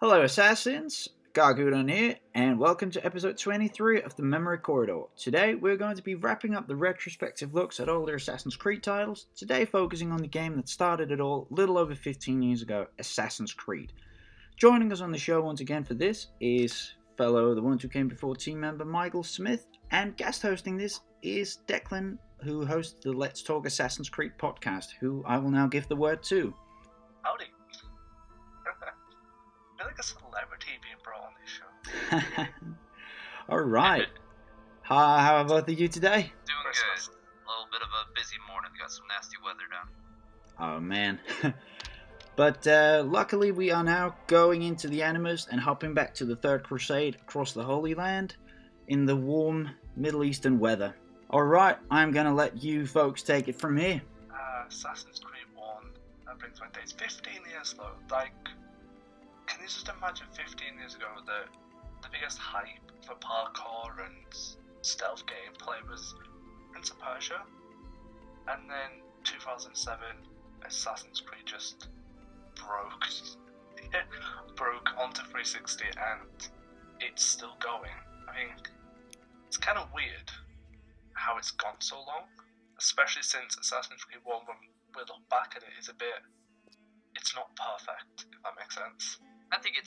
Hello Assassins, Gargudon here, and welcome to episode 23 of the Memory Corridor. Today we're going to be wrapping up the retrospective looks at older Assassin's Creed titles, today focusing on the game that started it all a little over 15 years ago, Assassin's Creed. Joining us on the show once again for this is fellow The One Who Came Before team member Michael Smith, and guest hosting this is Declan, who hosts the Let's Talk Assassin's Creed podcast, who I will now give the word to. Howdy. I feel like a celebrity being brought on this show. Alright. How are both of you today? Doing good. A little bit of a busy morning. Got some nasty weather down. Oh man. But luckily we are now going into the Animus and hopping back to the Third Crusade across the Holy Land in the warm Middle Eastern weather. Alright, I'm gonna let you folks take it from here. Assassin's Creed 1, that brings my days 15 years though. Like, can you just imagine 15 years ago the biggest hype for parkour and stealth gameplay was Prince of Persia? And then 2007, Assassin's Creed just broke onto 360 and it's still going. I mean, it's kind of weird how it's gone so long, especially since Assassin's Creed 1, when we look back at it, is it's not perfect, if that makes sense. I think it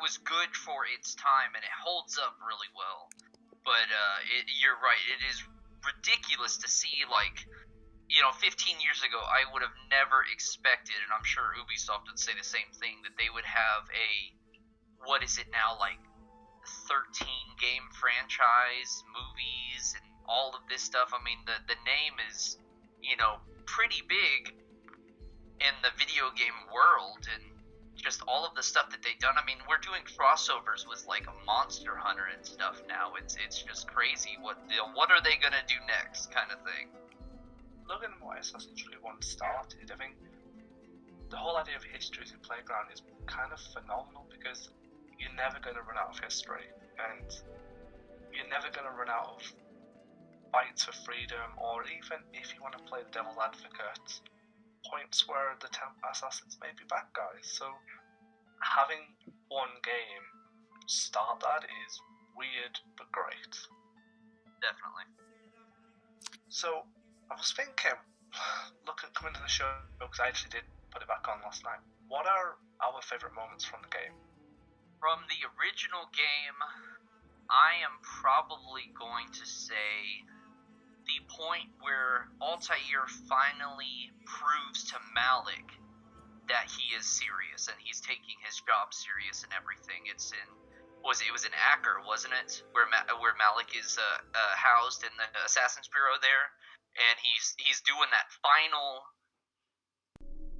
was good for its time and it holds up really well. But you're right. It is ridiculous to see, 15 years ago, I would have never expected, and I'm sure Ubisoft would say the same thing, that they would have what is it now, 13 game franchise, movies, and all of this stuff. I mean, the name is, pretty big in the video game world, and just all of the stuff that they've done. I mean, we're doing crossovers with a Monster Hunter and stuff now. It's just crazy. What are they gonna do next, kind of thing. Looking at what Assassin's Creed 1 started, I think the whole idea of history as a playground is kind of phenomenal, because you're never going to run out of history, and you're never going to run out of fights for freedom, or even if you want to play the devil's advocate, points where the assassins may be bad guys. So having one game start that is weird but great. Definitely. So I was thinking, coming to the show, because I actually did put it back on last night, what are our favourite moments from the game? From the original game, I am probably going to say the point where Altair finally proves to Malik that he is serious and he's taking his job serious and everything. It was in Acre, wasn't it, where Malik is housed in the Assassin's Bureau there, and he's doing that final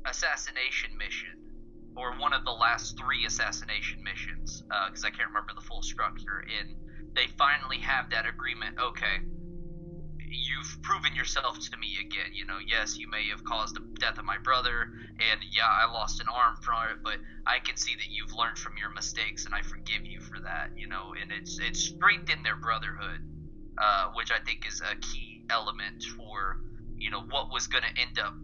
assassination mission, or one of the last 3 assassination missions, because I can't remember the full structure, and they finally have that agreement. Okay, you've proven yourself to me again. Yes, you may have caused the death of my brother, and yeah, I lost an arm from it, but I can see that you've learned from your mistakes, and I forgive you for that. And it's strengthened their brotherhood, which I think is a key element for what was going to end up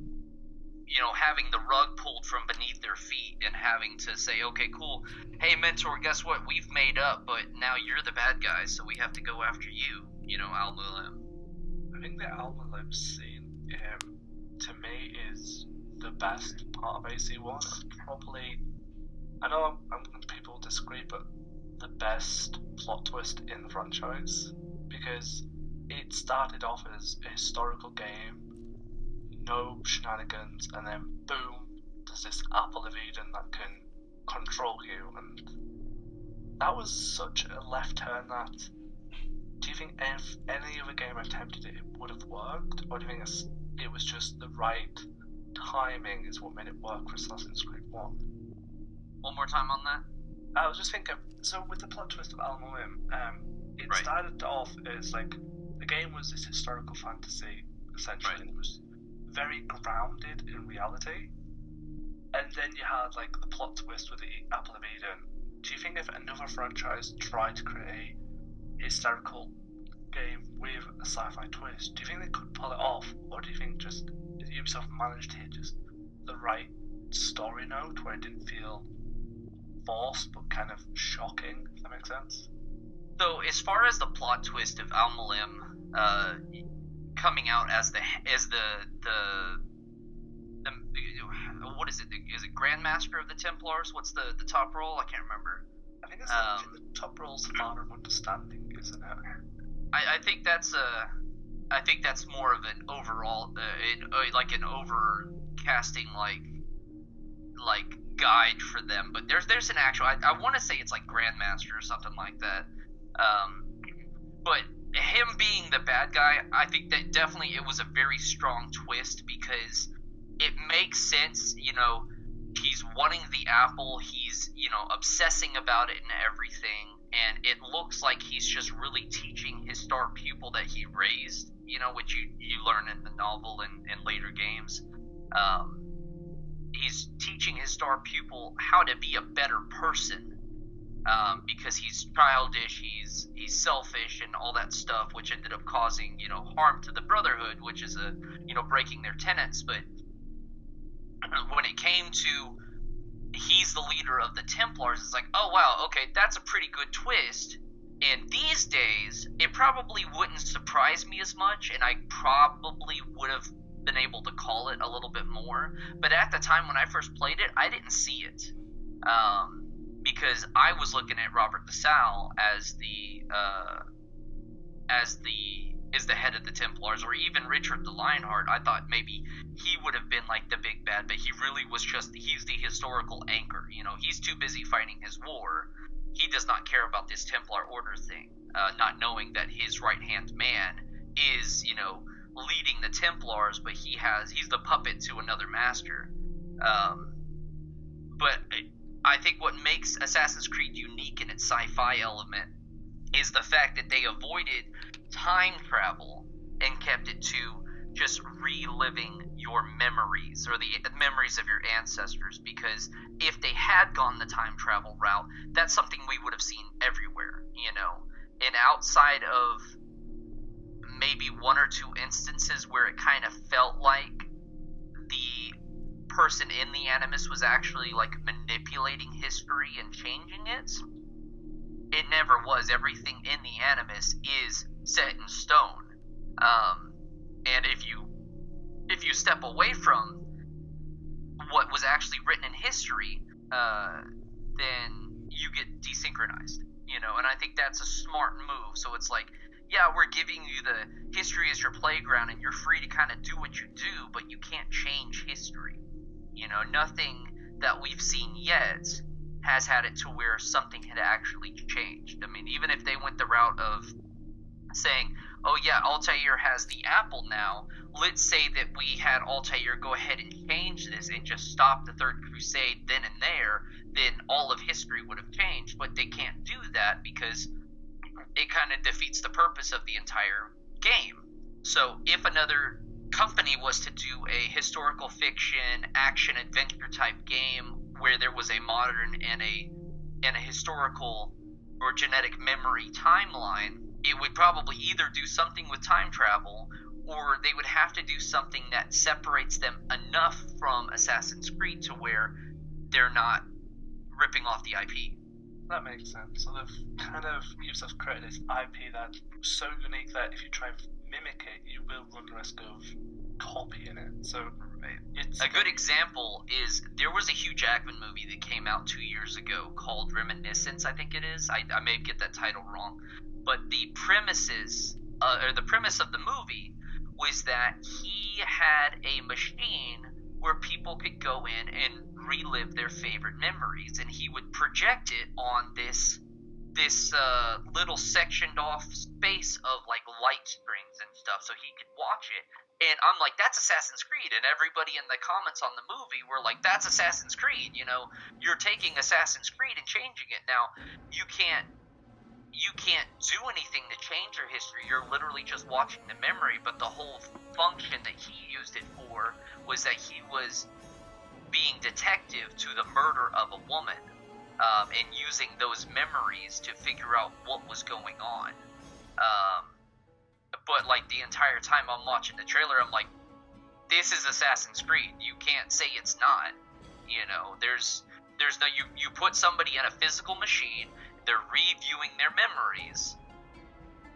having the rug pulled from beneath their feet and having to say, okay, cool, hey mentor, guess what, we've made up, but now you're the bad guy, so we have to go after you, Al-Mualim. I think the Al-Mualim scene, to me, is the best part of AC1. Probably, I know people disagree, but the best plot twist in the franchise, because it started off as a historical game, no shenanigans, and then boom, there's this apple of Eden that can control you, and that was such a left turn that, do you think if any other game attempted it, it would have worked, or do you think it was just the right timing is what made it work for Assassin's Creed 1? One more time on that? I was just thinking, so with the plot twist of Al-Mualim, it Right. started off as the game was this historical fantasy, essentially, Right. and it was very grounded in reality, and then you had the plot twist with the Apple of Eden. Do you think if another franchise tried to create a historical game with a sci-fi twist, do you think they could pull it off, or do you think just Ubisoft managed to hit just the right story note where it didn't feel forced but kind of shocking, if that makes sense. So as far as the plot twist of Al-Mualim coming out as the what is it? Is it Grandmaster of the Templars? What's the top role? I can't remember. I think it's actually the top role's Father of Understanding, isn't it? I think that's more of an overall, like an overcasting like guide for them. But there's an actual. I want to say it's like Grandmaster or something like that. But him being the bad guy, I think that definitely it was a very strong twist because it makes sense. You know, he's wanting the apple. He's obsessing about it and everything. And it looks like he's just really teaching his star pupil that he raised, which you learn in the novel and later games. He's teaching his star pupil how to be a better person because he's childish, he's selfish, and all that stuff, which ended up causing harm to the Brotherhood, which is breaking their tenets. But when it came to he's the leader of the Templars, it's like, oh wow, okay, that's a pretty good twist. And these days, it probably wouldn't surprise me as much, and I probably would have been able to call it a little bit more. But at the time when I first played it, I didn't see it. Because I was looking at Robert LaSalle as the head of the Templars, or even Richard the Lionheart. I thought maybe he would have been like the big bad, but he really was he's the historical anchor. He's too busy fighting his war. He does not care about this Templar Order thing, not knowing that his right-hand man is, leading the Templars, but he's the puppet to another master. But I think what makes Assassin's Creed unique in its sci-fi element is the fact that they avoided time travel and kept it to just reliving your memories or the memories of your ancestors, because if they had gone the time travel route, that's something we would have seen everywhere, and outside of maybe one or two instances where it kind of felt like the person in the Animus was actually like manipulating history and changing it, it never was. Everything in the Animus is set in stone. And if you step away from what was actually written in history, then you get desynchronized, and I think that's a smart move. So it's like, yeah, we're giving you the history as your playground, and you're free to kind of do what you do, but you can't change history. Nothing that we've seen yet has had it to where something had actually changed. I mean, even if they went the route of saying, oh yeah, Altair has the apple now, let's say that we had Altair go ahead and change this and just stop the Third Crusade then and there, then all of history would have changed. But they can't do that because it kind of defeats the purpose of the entire game. So if another company was to do a historical fiction action adventure type game where there was a modern and a historical or genetic memory timeline, it would probably either do something with time travel, or they would have to do something that separates them enough from Assassin's Creed to where they're not ripping off the IP. That makes sense. So they've kind of Ubisoft created this IP that's so unique that if you try and mimic it, you will run the risk of copying it. So it's a good example is there was a Hugh Jackman movie that came out 2 years ago called Reminiscence, I think it is. I may get that title wrong, but the premise of the movie was that he had a machine where people could go in and relive their favorite memories, and he would project it on this little sectioned off space of like light strings and stuff so he could watch it. And I'm like, that's Assassin's Creed, and everybody in the comments on the movie were like, that's Assassin's Creed, you're taking Assassin's Creed and changing it. Now you can't do anything to change your history. You're literally just watching the memory, but the whole function that he used it for was that he was being detective to the murder of a woman, and using those memories to figure out what was going on. But like the entire time I'm watching the trailer, I'm like, this is Assassin's Creed. You can't say it's not. There's there's no you put somebody in a physical machine, they're reviewing their memories.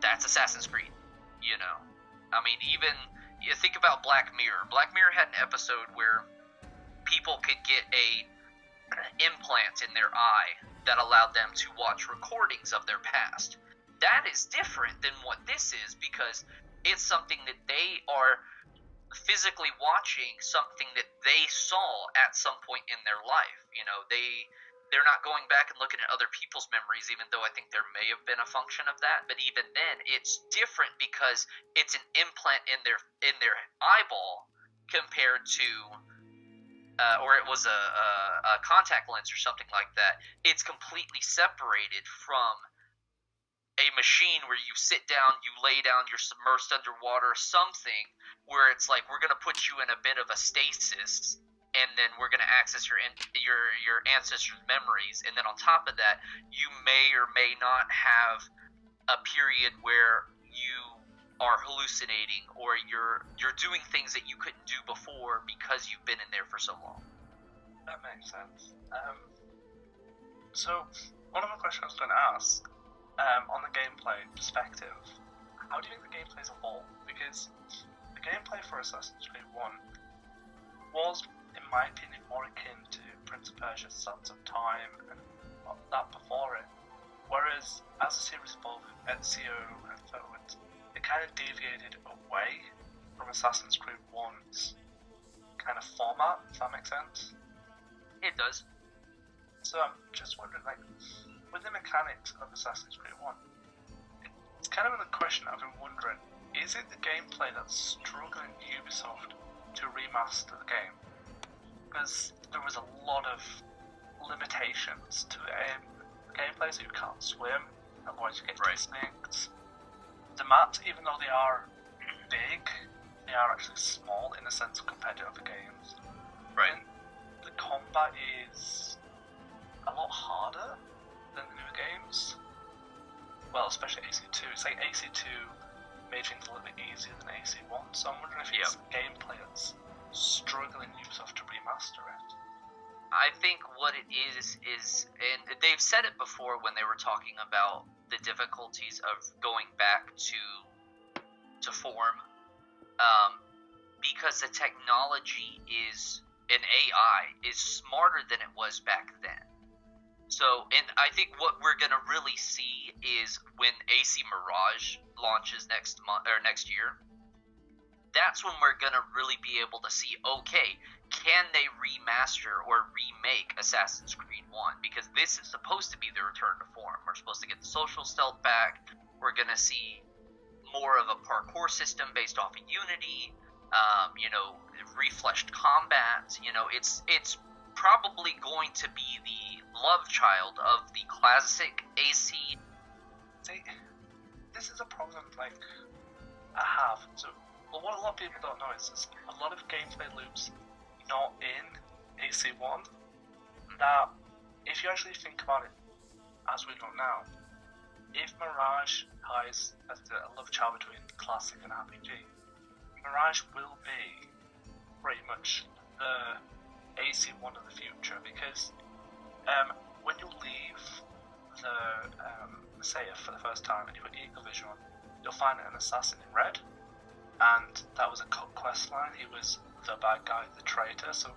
That's Assassin's Creed, you know. I mean, even you think about Black Mirror. Black Mirror had an episode where people could get a implant in their eye that allowed them to watch recordings of their past. That is different than what this is, because it's something that they are physically watching, something that they saw at some point in their life. You know, they're not going back and looking at other people's memories, even though I think there may have been a function of that. But even then, it's different because it's an implant in their eyeball compared to or it was a contact lens or something like that. It's completely separated from a machine where you sit down, you lay down, you're submersed underwater, something where it's like, we're going to put you in a bit of a stasis, and then we're going to access your ancestors' memories. And then on top of that, you may or may not have a period where you are hallucinating, or you're doing things that you couldn't do before because you've been in there for so long. That makes sense. So one of the questions I was going to ask, on the gameplay perspective, how do you think the gameplay's evolved? Because the gameplay for Assassin's Creed 1 was, in my opinion, more akin to Prince of Persia's Sands of Time and that before it. Whereas as the series evolved with Ezio and forwards, it kind of deviated away from Assassin's Creed 1's kind of format, if that makes sense. It does. So I'm just wondering, like, with the mechanics of Assassin's Creed 1, it's kind of a question I've been wondering, is it the gameplay that's struggling Ubisoft to remaster the game? Because there was a lot of limitations to gameplay, so you can't swim, otherwise you get distinct. The maps, even though they are big, they are actually small in a sense compared to other games. Right. And the combat is a lot harder than the newer games. Well, especially AC2. It's like AC2 made things a little bit easier than AC1, so I'm wondering if it's gameplay that's struggling Ubisoft to remaster it. I think what it is, and they've said it before when they were talking about the difficulties of going back to form, because the technology is, an AI is smarter than it was back then. So, and I think what we're going to really see is when AC Mirage launches next month or next year, that's when we're going to really be able to see, okay, can they remaster or remake Assassin's Creed 1? Because this is supposed to be the return to form. We're supposed to get the social stealth back. We're going to see more of a parkour system based off of Unity, refleshed combat. It's probably going to be the love child of the classic AC. See, this is a problem, like, I have. So, well, what a lot of people don't know is a lot of gameplay loops not in AC1, that if you actually think about it as we know now, if Mirage has a love child between classic and RPG, Mirage will be pretty much the AC1 of the future, because when you leave the Messiah for the first time and you put Eagle Vision on, you'll find an assassin in red, and that was a quest line. He was the bad guy, the traitor, so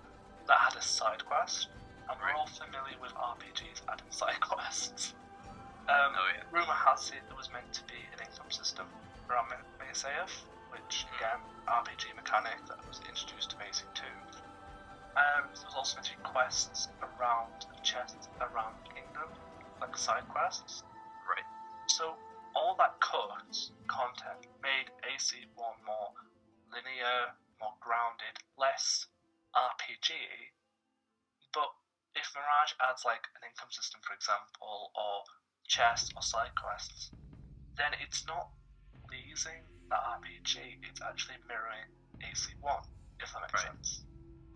that had a side quest, and we're all familiar with RPGs adding side quests. Rumour has it there was meant to be an income system around Messiah, which again, RPG mechanic that was introduced to AC2. There was also meant to be quests around chests around the kingdom, like side quests. Right. So all that cut content made AC1 more linear, more grounded, less RPG. But if Mirage adds like an income system, for example, or chests or side quests, then it's not losing the RPG, it's actually mirroring AC1, if that makes sense.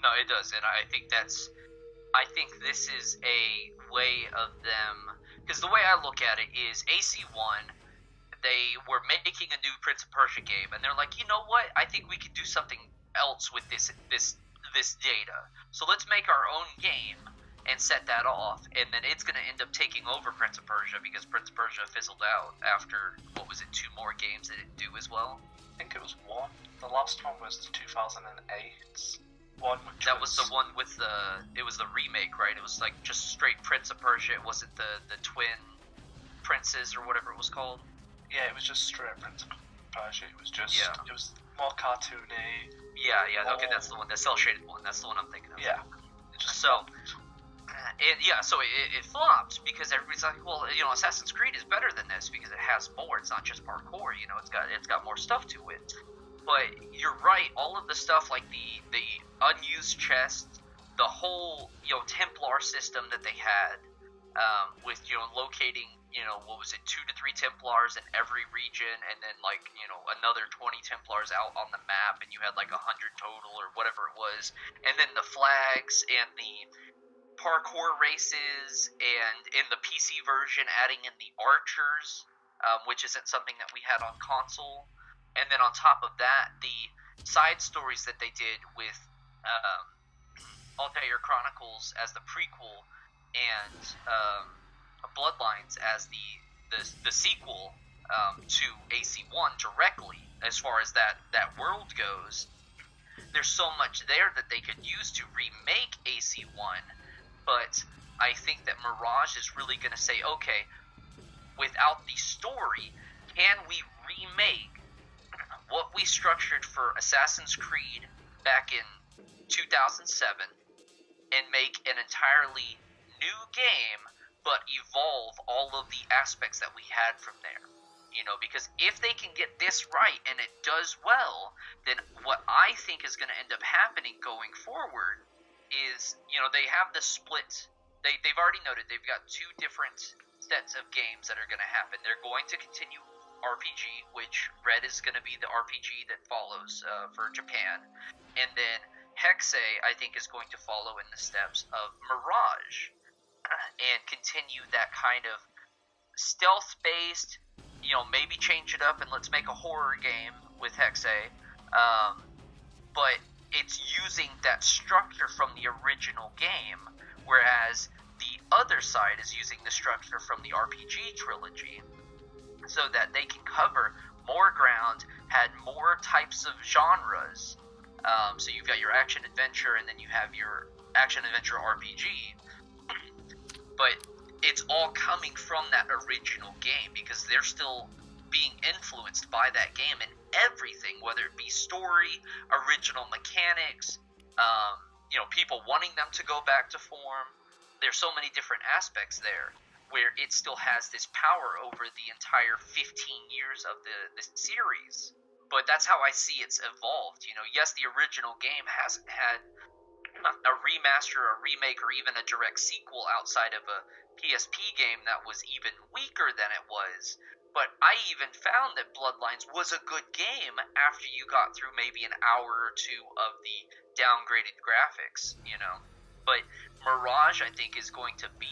No, it does, and I think this is a way of them, because the way I look at it is AC1, they were making a new Prince of Persia game, and they're like, you know what, I think we could do something else with this data, so let's make our own game, and set that off, and then it's going to end up taking over Prince of Persia because Prince of Persia fizzled out after, what was it, 2 more games that didn't do as well? I think it was 1. The last one was 2008. One which that was the one with it was the remake, right? It was like just straight Prince of Persia. It wasn't the twin princes or whatever it was called. Yeah, it was just straight Prince of Persia. It was just it was more cartoony. Yeah. Okay, that's the one, the cell shaded one. That's the one I'm thinking of. Yeah. So it flopped because everybody's like, well, you know, Assassin's Creed is better than this because it has more. It's not just parkour. You know, it's got more stuff to it. But you're right. All of the stuff like the unused chest, the whole, you know, Templar system that they had, with, you know, locating, you know, what was it, 2 to 3 Templars in every region, and then like, you know, another 20 Templars out on the map, and you had like 100 total or whatever it was, and then the flags and the parkour races, and in the PC version adding in the archers, which isn't something that we had on console. And then on top of that, the side stories that they did with Altair Chronicles as the prequel and Bloodlines as the sequel to AC1 directly, as far as that world goes, there's so much there that they could use to remake AC1. But I think that Mirage is really going to say, okay, without the story, can we remake what we structured for Assassin's Creed back in 2007 and make an entirely new game, but evolve all of the aspects that we had from there? You know, because if they can get this right and it does well, then what I think is going to end up happening going forward is, you know, they have the split. They've already noted they've got 2 different sets of games that are going to happen. They're going to continue RPG, which Red is going to be the RPG that follows for Japan, and then Hexe, I think, is going to follow in the steps of Mirage and continue that kind of stealth-based, you know, maybe change it up and let's make a horror game with Hexe, but it's using that structure from the original game, whereas the other side is using the structure from the RPG trilogy, so that they can cover more ground, had more types of genres. So you've got your action-adventure, and then you have your action-adventure RPG. But it's all coming from that original game, because they're still being influenced by that game in everything, whether it be story, original mechanics, you know, people wanting them to go back to form. There's so many different aspects there, where it still has this power over the entire 15 years of the series. But that's how I see it's evolved. You know, yes, the original game hasn't had a remaster, a remake, or even a direct sequel outside of a PSP game that was even weaker than it was. But I even found that Bloodlines was a good game after you got through maybe an hour or 2 of the downgraded graphics, you know. But Mirage, I think, is going to be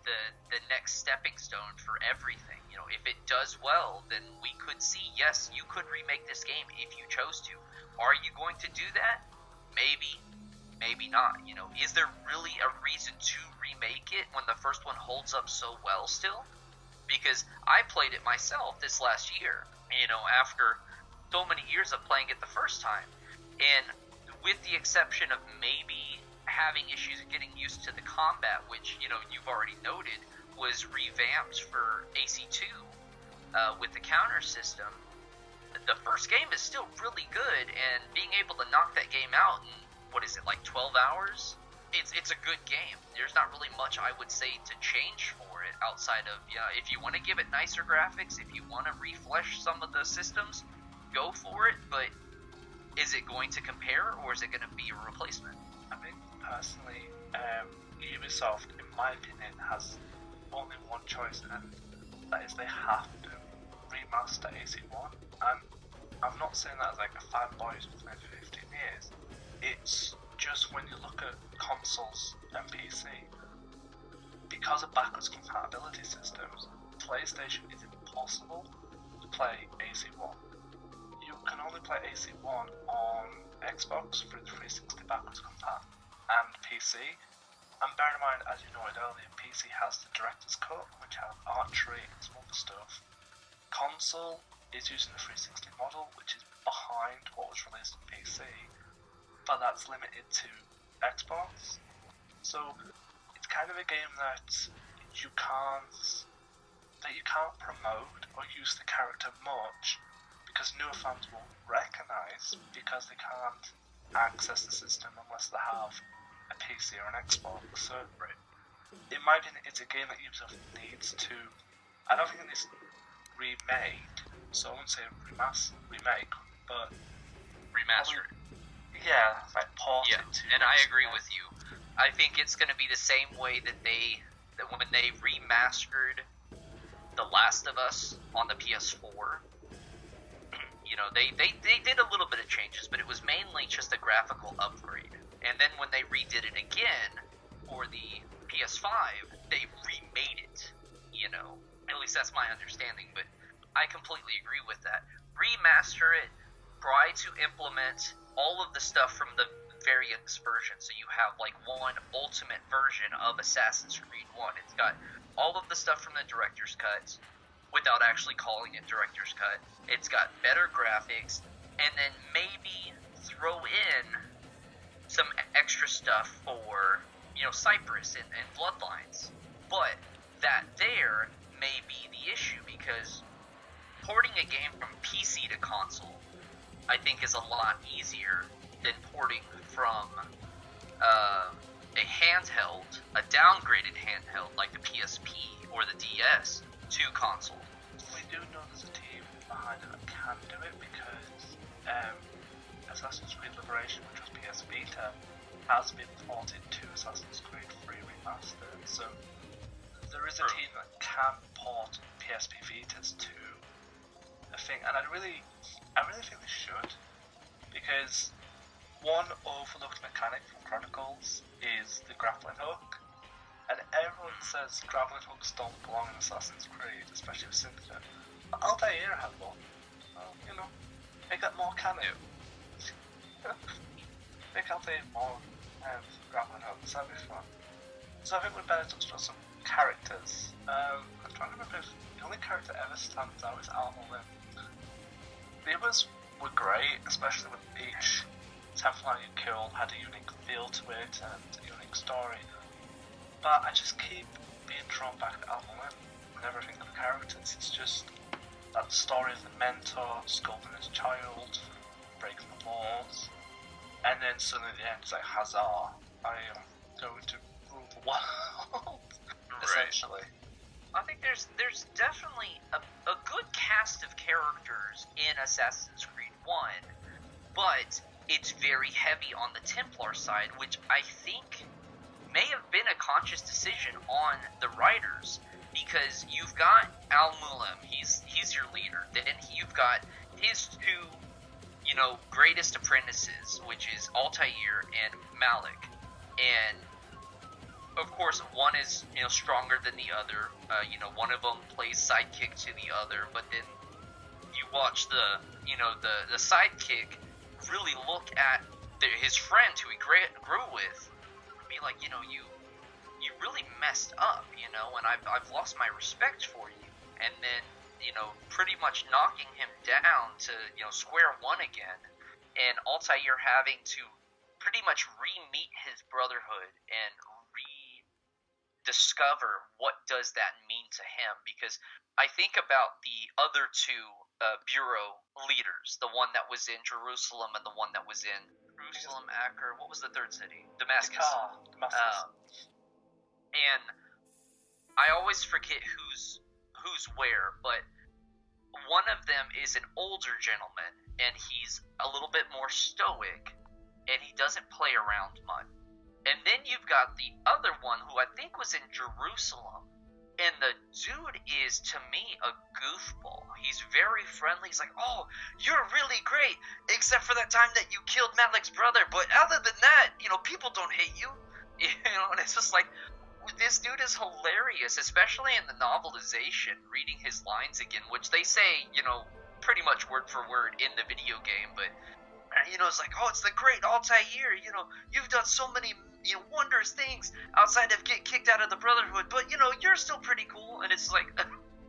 the next stepping stone for everything. You know, if it does well, then we could see, yes, you could remake this game if you chose to. Are you going to do that? Maybe, maybe not. You know, is there really a reason to remake it when the first one holds up so well still? Because I played it myself this last year, you know, after so many years of playing it the first time. And with the exception of maybe having issues getting used to the combat, which, you know, you've already noted was revamped for AC2 with the counter system, the first game is still really good, and being able to knock that game out in, what is it, like 12 hours? It's a good game. There's not really much I would say to change for it outside of, yeah, if you want to give it nicer graphics, if you want to refresh some of the systems, go for it, but is it going to compare, or is it going to be a replacement? I mean, personally, Ubisoft, in my opinion, has only one choice, and that is they have to remaster AC1. And I'm not saying that as like a fanboy who's played for 15 years. It's just when you look at consoles and PC, because of backwards compatibility systems, PlayStation is impossible to play AC1. You can only play AC1 on Xbox through the 360 backwards compat, and PC And bear in mind, as you noted earlier, PC has the Director's Cut, which has archery and some other stuff. Console is using the 360 model, which is behind what was released on PC, but that's limited to Xbox. So it's kind of a game that you can't promote or use the character much because newer fans won't recognise because they can't access the system unless they have a PC or an Xbox. So in my opinion, it's a game that Ubisoft needs to. I don't think it needs remade, so I wouldn't say remake, but Remaster. Yeah, like ported to. And I agree with you. I think it's going to be the same way that when they remastered The Last of Us on the PS4. You know, they did a little bit of changes, but it was mainly just a graphical upgrade. And then when they redid it again for the PS5, they remade it. You know, at least that's my understanding, but I completely agree with that. Remaster it, try to implement all of the stuff from the various versions. So you have like one ultimate version of Assassin's Creed 1. It's got all of the stuff from the director's cut without actually calling it director's cut. It's got better graphics, and then maybe throw in some extra stuff for, you know, Cyprus and Bloodlines. But that there may be the issue, because porting a game from PC to console, I think, is a lot easier than porting from a handheld, a downgraded handheld like the PSP or the DS to console. We do know there's a team behind it that can do it because Assassin's Creed Liberation, which was PS Vita, has been ported to Assassin's Creed 3 Remastered. So there is a team that can port PSP Vitas to a thing, and I really think they should, because one overlooked mechanic from Chronicles is the grappling hook, and everyone says grappling hooks don't belong in Assassin's Creed, especially with Syndicate. But Altair had one. Well, you know, make that more canon. Make Altair more grappling hooks, that'd be fun. So I think we'd better touch on some characters. I'm trying to remember if the only character ever stands out is Alma. The others were great, especially with each Templar you killed had a unique feel to it and a unique story. But I just keep being drawn back to Alma whenever I think of characters. It's just that story of the mentor scolding his child for breaking the laws, and then suddenly at the end it's like, huzzah, I am going to rule the world. Essentially. I think there's definitely a good cast of characters in Assassin's Creed 1, but it's very heavy on the Templar side, which I think may have been a conscious decision on the writers, because you've got Al-Mualim, he's your leader, then you've got his two, you know, greatest apprentices, which is Altair and Malik, and of course, one is, you know, stronger than the other. You know, one of them plays sidekick to the other, but then you watch the sidekick really look at his friend who he grew with, and be like, you know, you really messed up, you know, and I've lost my respect for you. And then, you know, pretty much knocking him down to, you know, square one again, and Altair having to pretty much re-meet his brotherhood and discover what does that mean to him, because I think about the other two bureau leaders, the one that was in Jerusalem and the one that was in Jerusalem, Acre, what was the third city? Damascus. And I always forget who's where, but one of them is an older gentleman, and he's a little bit more stoic, and he doesn't play around much. And then you've got the other one who I think was in Jerusalem, and the dude is, to me, a goofball. He's very friendly. He's like, oh, you're really great, except for that time that you killed Malik's brother. But other than that, you know, people don't hate you. You know, and it's just like, this dude is hilarious, especially in the novelization, reading his lines again, which they say, you know, pretty much word for word in the video game, but you know, it's like, oh, it's the great Altair, you know, you've done so many, wondrous things outside of get kicked out of the Brotherhood, but you're still pretty cool. And it's like,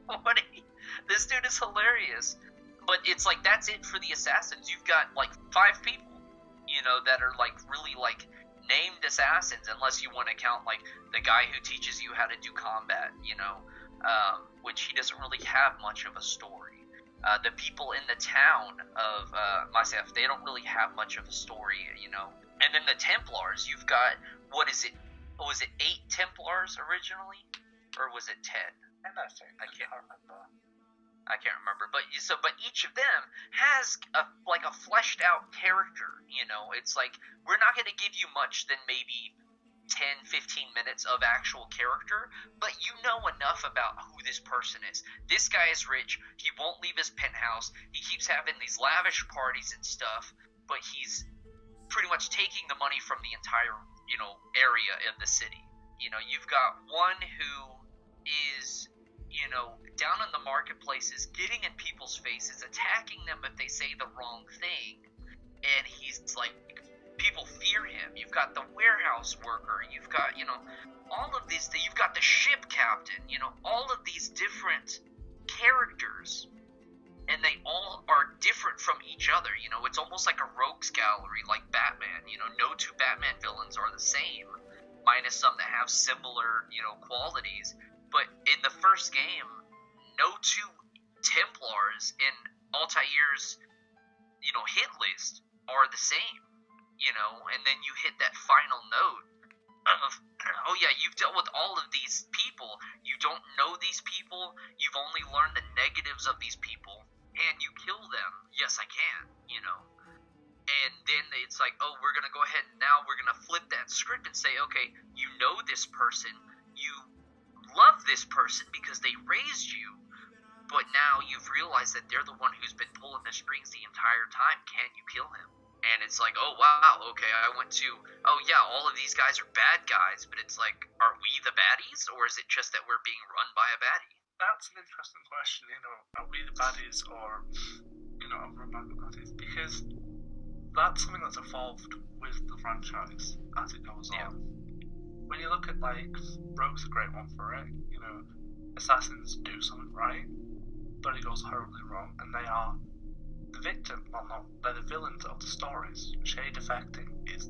what? This dude is hilarious. But it's like, that's it for the assassins. You've got like 5 people, that are like really like named assassins, unless you want to count like the guy who teaches you how to do combat, which he doesn't really have much of a story. The people in the town of Myself, they don't really have much of a story, And then the Templars, you've got, was it 8 Templars originally? Or was it 10? I can't remember. But each of them has a fleshed out character, It's like, we're not going to give you much than maybe 10-15 minutes of actual character, but you know enough about who this person is. This guy is rich, he won't leave his penthouse, he keeps having these lavish parties and stuff, but he's pretty much taking the money from the entire, area of the city. You've got one who is, down in the marketplaces, getting in people's faces, attacking them if they say the wrong thing, and he's like, people fear him. You've got the warehouse worker. You've got, all of these things. You've got the ship captain. All of these different characters, and they all are different from each other. It's almost like a rogues gallery, like Batman. No 2 Batman villains are the same, minus some that have similar, qualities. But in the first game, no 2 Templars in Altair's, hit list are the same. And then you hit that final note of, oh yeah, you've dealt with all of these people, you don't know these people, you've only learned the negatives of these people, and you kill them. Yes, I can, And then it's like, oh, we're going to go ahead and now we're going to flip that script and say, okay, you know this person, you love this person because they raised you, but now you've realized that they're the one who's been pulling the strings the entire time. Can you kill him? And it's like, oh, wow, okay, I went to, oh, yeah, all of these guys are bad guys, but it's like, are we the baddies, or is it just that we're being run by a baddie? That's an interesting question, are we the baddies, or, are we run by the baddies? Because that's something that's evolved with the franchise as it goes on. When you look at, like, Rogue's a great one for it, assassins do something right, but it goes horribly wrong, and they are the victim, they're the villains of the stories. Shade defecting is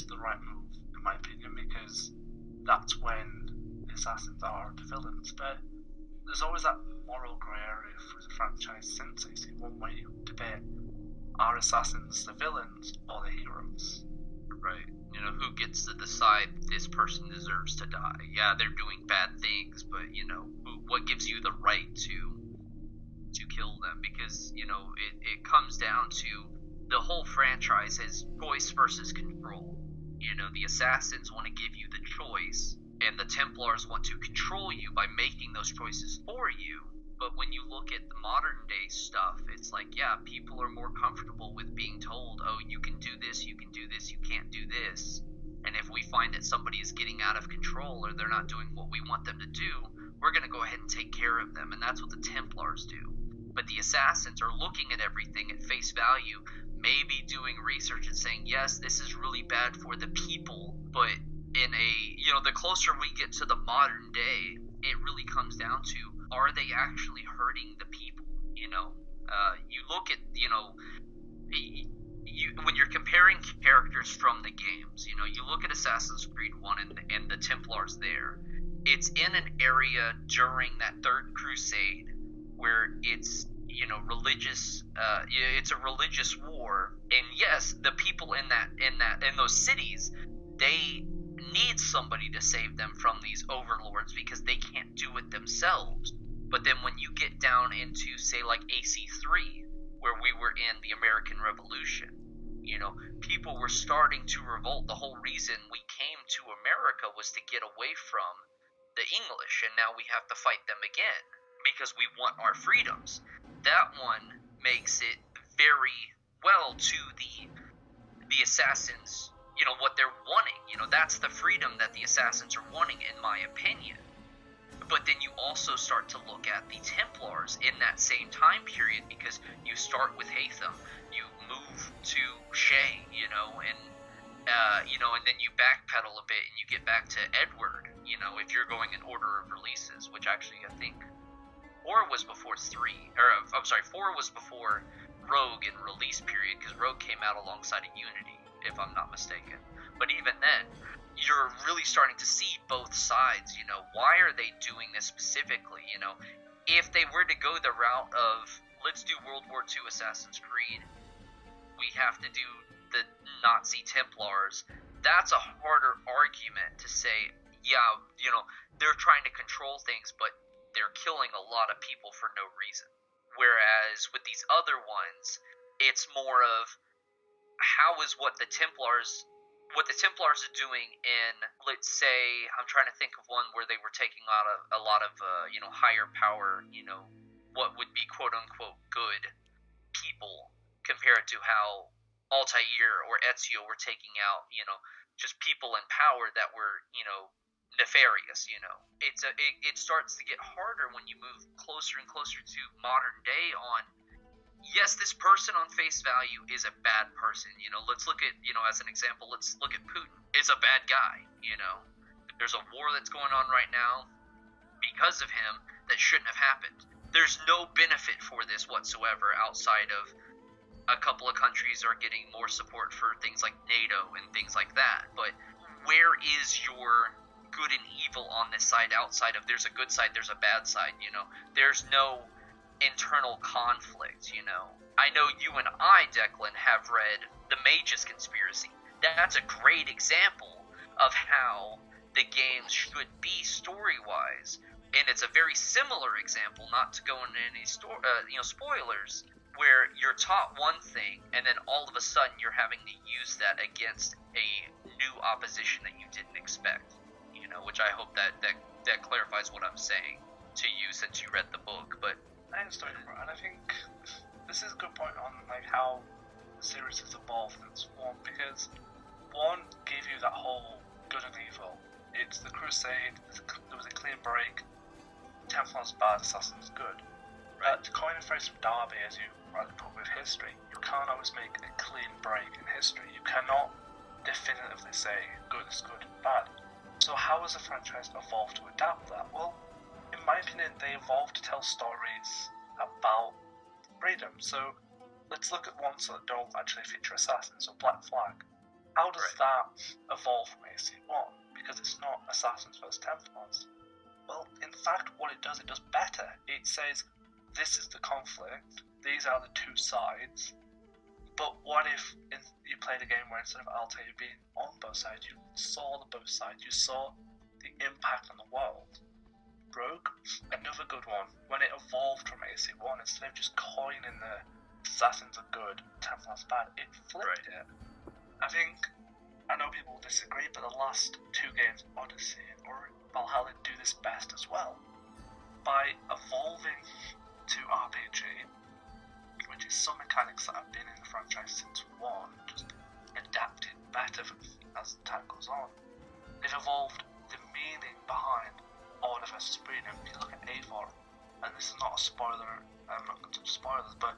the right move, in my opinion, because that's when the assassins are the villains. But there's always that moral grey area for the franchise since AC1 where you debate, are assassins the villains or the heroes? Right. Who gets to decide this person deserves to die? Yeah, they're doing bad things, but, what gives you the right to kill them? Because, it comes down to the whole franchise is choice versus control. The assassins want to give you the choice, and the Templars want to control you by making those choices for you. But when you look at the modern day stuff, it's like, yeah, people are more comfortable with being told, oh, you can do this, you can't do this. And if we find that somebody is getting out of control or they're not doing what we want them to do, we're going to go ahead and take care of them. And that's what the Templars do. But the assassins are looking at everything at face value, maybe doing research and saying, yes, this is really bad for the people. But in the closer we get to the modern day, it really comes down to, are they actually hurting the people? You look at, when you're comparing characters from the games, you look at Assassin's Creed 1 and the Templars there. It's in an area during that Third Crusade where it's, religious, it's a religious war. And yes, the people in those cities, they need somebody to save them from these overlords because they can't do it themselves. But then when you get down into, say, like AC3, where we were in the American Revolution, people were starting to revolt. The whole reason we came to America was to get away from the English, and now we have to fight them again because we want our freedoms. That one makes it very well to the assassins, what they're wanting. That's the freedom that the assassins are wanting, in my opinion. But then you also start to look at the Templars in that same time period, because you start with Hatham, you move to Shay, and and then you backpedal a bit and you get back to Edward, if you're going in order of releases, which actually I think 4 was before 3, or I'm sorry, 4 was before Rogue in release period, because Rogue came out alongside of Unity, if I'm not mistaken. But even then, you're really starting to see both sides, why are they doing this specifically, if they were to go the route of, let's do World War II Assassin's Creed, we have to do the Nazi Templars, that's a harder argument to say, yeah, they're trying to control things, but they're killing a lot of people for no reason. Whereas with these other ones, it's more of how is what the Templars are doing in, let's say, I'm trying to think of one where they were taking out a lot of higher power, what would be quote unquote good people, compared to how Altair or Ezio were taking out, just people in power that were, nefarious, it starts to get harder when you move closer and closer to modern day on, yes, this person on face value is a bad person, let's look at, as an example, let's look at Putin. Is a bad guy, there's a war that's going on right now because of him that shouldn't have happened. There's no benefit for this whatsoever outside of a couple of countries are getting more support for things like NATO and things like that. But where is your good and evil on this side outside of there's a good side, there's a bad side, There's no internal conflict, I know you and I, Declan, have read The Mage's Conspiracy. That's a great example of how the games should be story-wise. And it's a very similar example, not to go into any spoilers, where you're taught one thing, and then all of a sudden you're having to use that against a new opposition that you didn't expect. Which I hope that clarifies what I'm saying to you since you read the book. But I understand, and I think this is a good point on how the series has evolved since 1, because 1 gave you that whole good and evil. It's the Crusade. There was a clean break. Templars bad, Assassins good. To coin a phrase from Darby, as you rightly put with history, you can't always make a clean break in history. You cannot definitively say good is good and bad. So how has the franchise evolved to adapt that? Well, in my opinion, they evolved to tell stories about freedom. So let's look at ones that don't actually feature assassins, so Black Flag. How does that evolve from AC1? Because it's not Assassins vs Templars. Well, in fact, what it does better. It says, this is the conflict, these are the two sides, but what if you played a game where instead of Altair being on both sides, you saw the both sides, you saw the impact on the world? Rogue, another good one. When it evolved from AC1, instead of just coining the Assassins are good, Templars bad, it flipped it. I know people will disagree, but the last 2 games, Odyssey or Valhalla, do this best as well. By evolving to RPG, which is some mechanics that have been in the franchise since 1, just adapted better as time goes on. They've evolved the meaning behind Order vs Freedom. If you look at Eivor, and this is not a spoiler, I'm not going to touch spoilers, but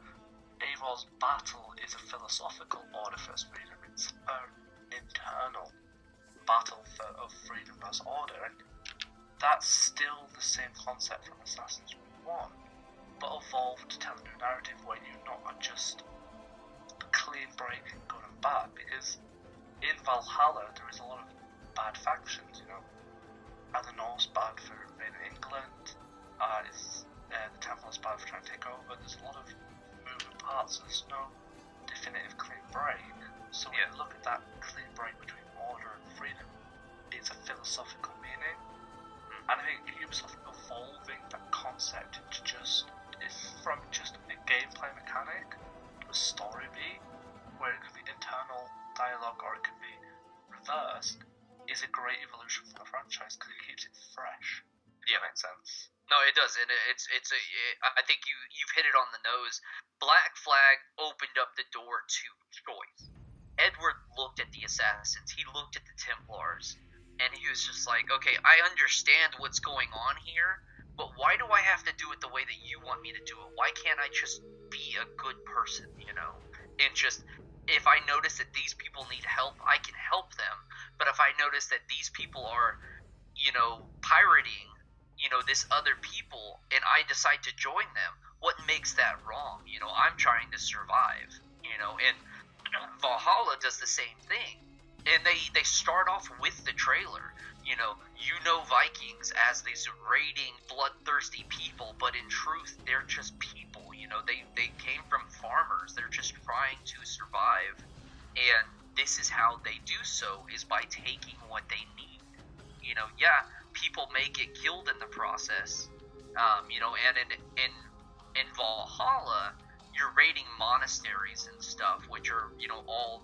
Eivor's battle is a philosophical Order vs Freedom. It's an internal battle of freedom versus order, and that's still the same concept from Assassin's Creed 1, but evolved to tell a new narrative where you're not just clean breaking good and bad, because in Valhalla there is a lot of bad factions, and the Norse bad for invading England, the Templars bad for trying to take over. There's a lot of moving parts, there's no definitive clean break. So when you look at that clean break between order and freedom, it's a philosophical meaning. And I think Ubisoft evolving that concept into from just a gameplay mechanic to a story beat, where it could be internal dialogue or it could be reversed, is a great evolution for the franchise because it keeps it fresh. Yeah, makes sense. No, it does, and I think you've hit it on the nose. Black Flag opened up the door to choice. Edward looked at the Assassins, he looked at the Templars, and he was just like, okay, I understand what's going on here, but why do I have to do it the way that you want me to do it? Why can't I just be a good person, and just if I notice that these people need help, I can help them. But if I notice that these people are, pirating, this other people, and I decide to join them, what makes that wrong? I'm trying to survive, and Valhalla does the same thing. And they start off with the trailer. Vikings as these raiding, bloodthirsty people, but in truth, they're just people. They came from farmers. They're just trying to survive. And this is how they do so, is by taking what they need. People may get killed in the process. And in Valhalla, you're raiding monasteries and stuff, which are, all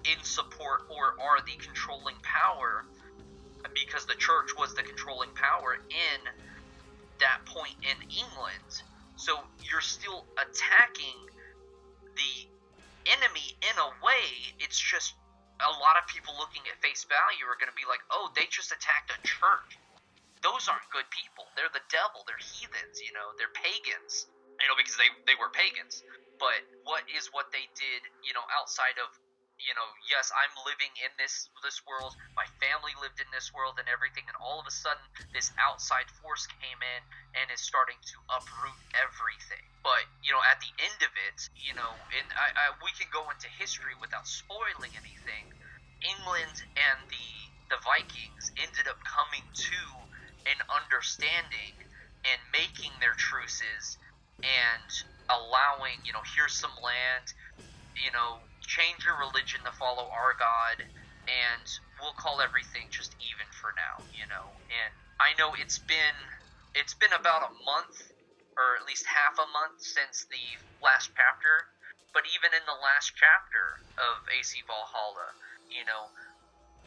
in support or are the controlling power, because the church was the controlling power in that point in England. So you're still attacking the enemy in a way. It's just a lot of people looking at face value are going to be like, oh, they just attacked a church. Those aren't good people. They're the devil. They're heathens, they're pagans, because they were pagans. But what they did, outside of, yes, I'm living in this world, my family lived in this world and everything, and all of a sudden this outside force came in and is starting to uproot everything. But, at the end of it, and we can go into history without spoiling anything. England and the Vikings ended up coming to an understanding and making their truces and allowing, here's some land, change your religion to follow our God, and we'll call everything just even for now, And I know it's been about a month, or at least half a month, since the last chapter, but even in the last chapter of AC Valhalla,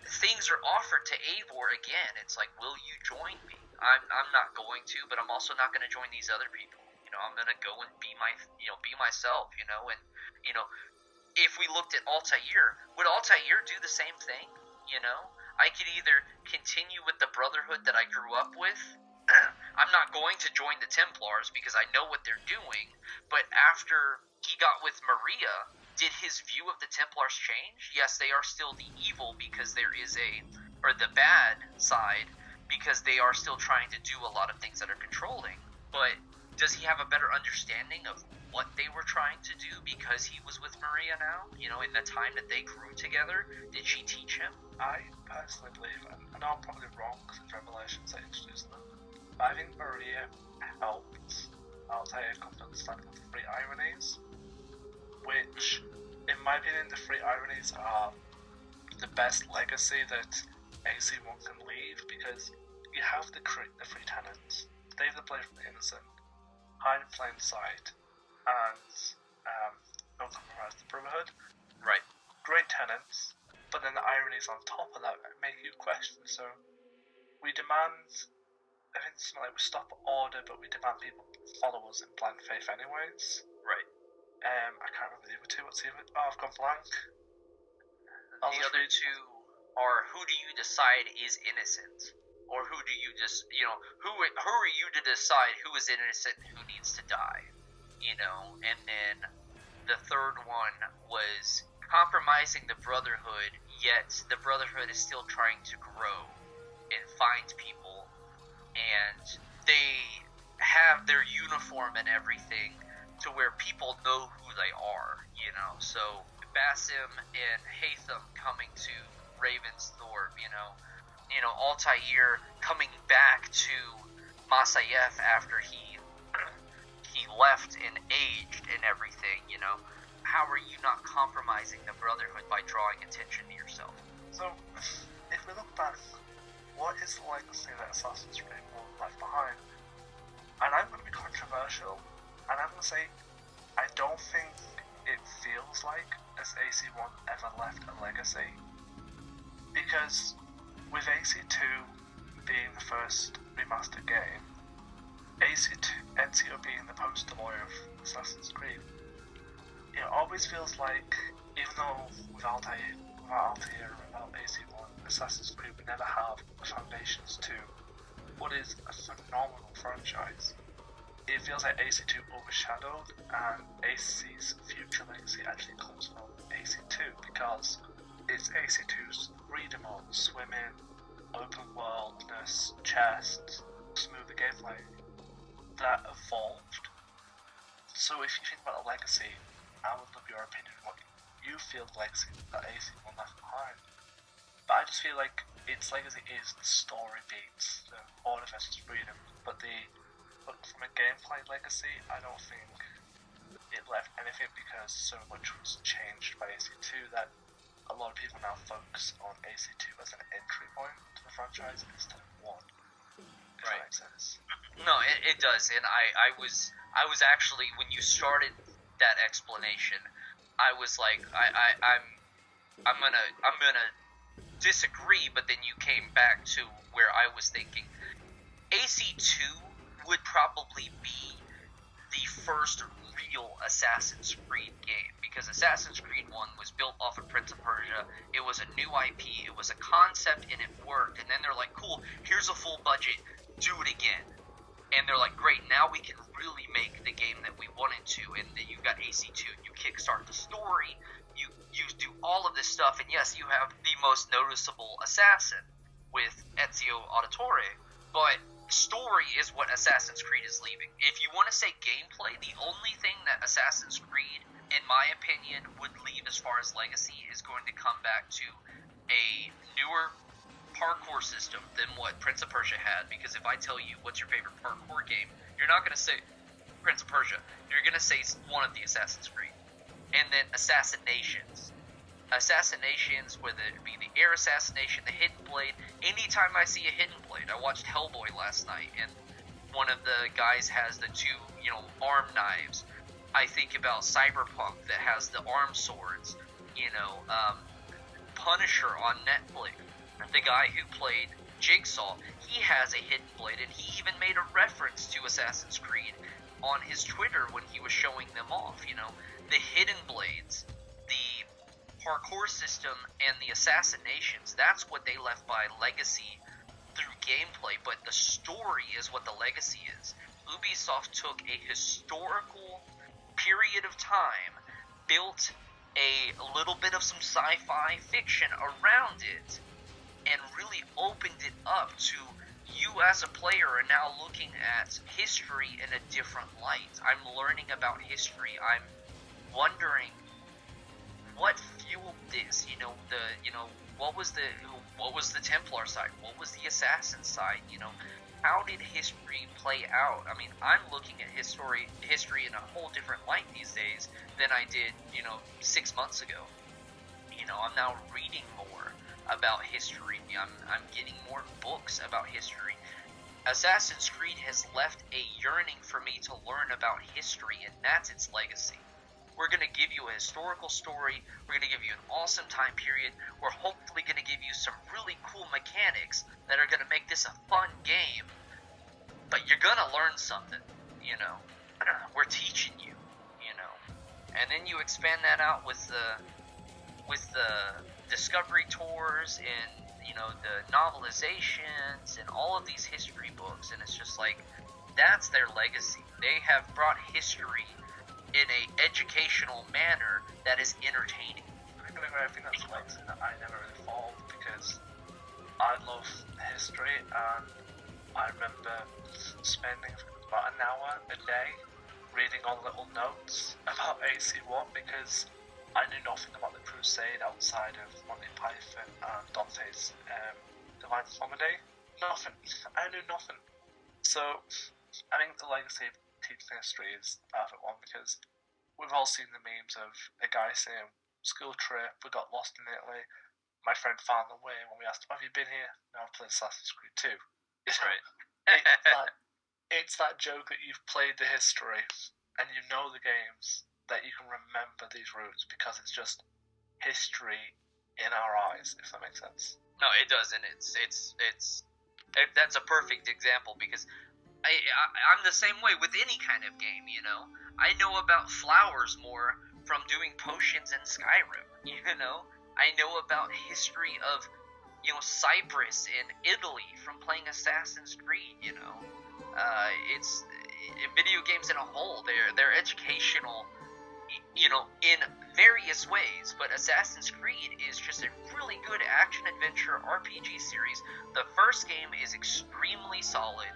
things are offered to Eivor again. It's like, will you join me? I'm not going to, but I'm also not going to join these other people. I'm going to go and be myself, and, if we looked at Altair, would Altair do the same thing? I could either continue with the brotherhood that I grew up with. I'm not going to join the Templars because I know what they're doing, but after he got with Maria, did his view of the Templars change? Yes, they are still the evil because there is the bad side, because they are still trying to do a lot of things that are controlling, but does he have a better understanding of what they were trying to do because he was with Maria now? In the time that they grew together, did she teach him? I personally believe, and I know I'm probably wrong because it's Revelations that introduced them, but I think Maria helped Altair come to understand the three ironies, which, in my opinion, the three ironies are the best legacy that AC1 can leave, because you have the three tenets: save the blade from the innocent, hide in plain sight, and don't compromise the brotherhood. Right. Great tenets, but then the ironies on top of that make you question. So we demand, I think it's something like we stop order, but we demand people follow us in blind faith anyways. Right. I can't remember the other two. What's the other? Oh, I've gone blank. The other two are, who do you decide is innocent? Or who do you just, who are you to decide who is innocent and who needs to die? And then the third one was compromising the Brotherhood, yet the Brotherhood is still trying to grow and find people, and they have their uniform and everything to where people know who they are, So Basim and Hatham coming to Ravensthorpe, Altair coming back to Masayev after he left and aged and everything, How are you not compromising the Brotherhood by drawing attention to yourself? So, if we look back, what is the legacy that Assassin's Creed 1 left behind? And I'm going to be controversial, and I'm going to say, I don't think it feels like as AC1 ever left a legacy. Because with AC2 being the first remastered game, Ezio being the poster boy of Assassin's Creed, it always feels like, even though without Altair and without AC1, Assassin's Creed would never have the foundations to what is a phenomenal franchise. It feels like AC2 overshadowed, and AC's future legacy actually comes from AC2 because it's AC2's freedom on swimming, open worldness, chests, smoother gameplay that evolved. So if you think about the legacy, I would love your opinion on what you feel the legacy that AC1 left behind. But I just feel like its legacy is the story beats the Order versus Freedom, but from a gameplay legacy, I don't think it left anything because so much was changed by AC2 that a lot of people now focus on AC2 as an entry point to the franchise instead of 1. If that makes sense. No, it does, and I was actually, when you started that explanation, I was like, I'm gonna disagree, but then you came back to where I was thinking. AC2 would probably be the first real Assassin's Creed game, because Assassin's Creed 1 was built off of Prince of Persia. It was a new IP, it was a concept, and it worked. And then they're like, cool, here's a full budget, do it again. And they're like, great, now we can really make the game that we wanted to. And then you've got AC2, you kickstart the story, you do all of this stuff, and yes, you have the most noticeable assassin with Ezio Auditore, but story is what Assassin's Creed is leaving. If you want to say gameplay, the only thing that Assassin's Creed, in my opinion, would leave as far as legacy is going to come back to a newer parkour system than what Prince of Persia had, because if I tell you what's your favorite parkour game, you're not going to say Prince of Persia, you're going to say one of the Assassin's Creed. And then Assassinations, whether it be the air assassination, the hidden blade. Anytime I see a hidden blade, I watched Hellboy last night, and one of the guys has the two, arm knives. I think about Cyberpunk that has the arm swords. Punisher on Netflix, the guy who played Jigsaw, he has a hidden blade, and he even made a reference to Assassin's Creed on his Twitter when he was showing them off. The hidden blades, the parkour system, and the assassinations, that's what they left by legacy through gameplay, but the story is what the legacy is. Ubisoft took a historical period of time, built a little bit of some sci-fi fiction around it, and really opened it up to you as a player are now looking at history in a different light. I'm learning about history. I'm wondering what fueled this. What was the Templar side? What was the Assassin side? How did history play out? I mean, I'm looking at history in a whole different light these days than I did, 6 months ago. I'm now reading more about history. I'm getting more books about history. Assassin's Creed has left a yearning for me to learn about history, and that's its legacy. We're going to give you a historical story. We're going to give you an awesome time period. We're hopefully going to give you some really cool mechanics that are going to make this a fun game. But you're going to learn something, We're teaching you, And then you expand that out with the discovery tours and, the novelizations and all of these history books. And it's just like, that's their legacy. They have brought history in a educational manner that is entertaining. I think that's a legacy that I never really followed because I love history, and I remember spending about an hour a day reading all the little notes about AC1 because I knew nothing about the Crusade outside of Monty Python and Dante's Divine Comedy. Nothing. I knew nothing. So I think the legacy of teaching history is the perfect one because we've all seen the memes of a guy saying, school trip, we got lost in Italy, my friend found the way when we asked him, have you been here? No, I've played Assassin's Creed 2. Right. It's that joke that you've played the history and you know the games that you can remember these routes because it's just history in our eyes, if that makes sense. No, it does, and it's that's a perfect example because I'm the same way with any kind of game, I know about flowers more from doing potions in Skyrim, I know about history of, Cyprus and Italy from playing Assassin's Creed, it's video games in a whole. They're educational, in various ways, but Assassin's Creed is just a really good action-adventure RPG series. The first game is extremely solid,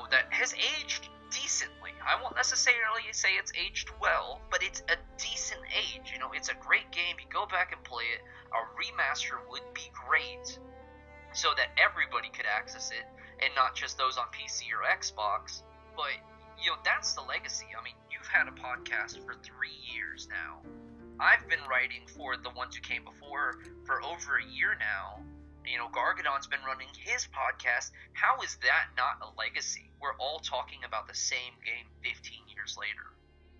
that has aged decently. I won't necessarily say it's aged well, but it's a decent age. It's a great game. You go back and play it. A remaster would be great so that everybody could access it and not just those on PC or Xbox. But, that's the legacy. I mean, you've had a podcast for 3 years now. I've been writing for the ones who came before for over a year now. Gargudon's been running his podcast. How is that not a legacy? We're all talking about the same game 15 years later.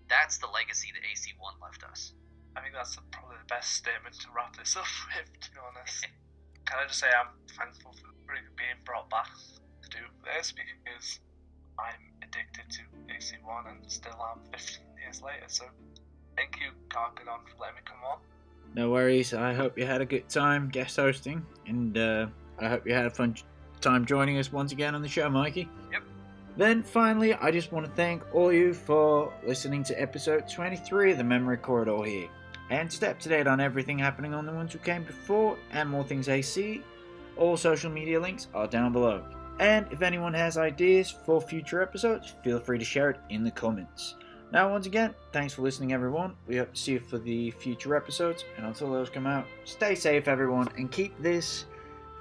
That's the legacy that AC1 left us. I think that's probably the best statement to wrap this up with, to be honest. Can I just say I'm thankful for being brought back to do this, because I'm addicted to AC1 and still am 15 years later. So thank you, Gargudon, for letting me come on. No worries. I hope you had a good time guest hosting, and I hope you had a fun time joining us once again on the show, Mikey. Yep. Then finally, I just want to thank all you for listening to episode 23 of the Memory Corridor here. And stay up to date on everything happening on the ones who came before and more things AC. All social media links are down below. And if anyone has ideas for future episodes, feel free to share it in the comments. Now, once again, thanks for listening, everyone. We hope to see you for the future episodes. And until those come out, stay safe, everyone, and keep this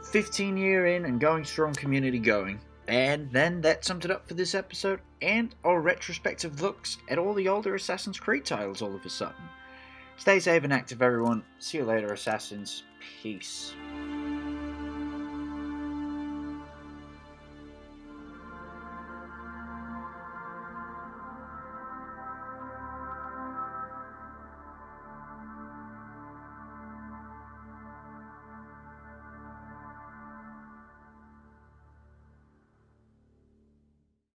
15-year in and going strong community going. And then that sums it up for this episode and our retrospective looks at all the older Assassin's Creed titles all of a sudden. Stay safe and active, everyone. See you later, Assassins. Peace.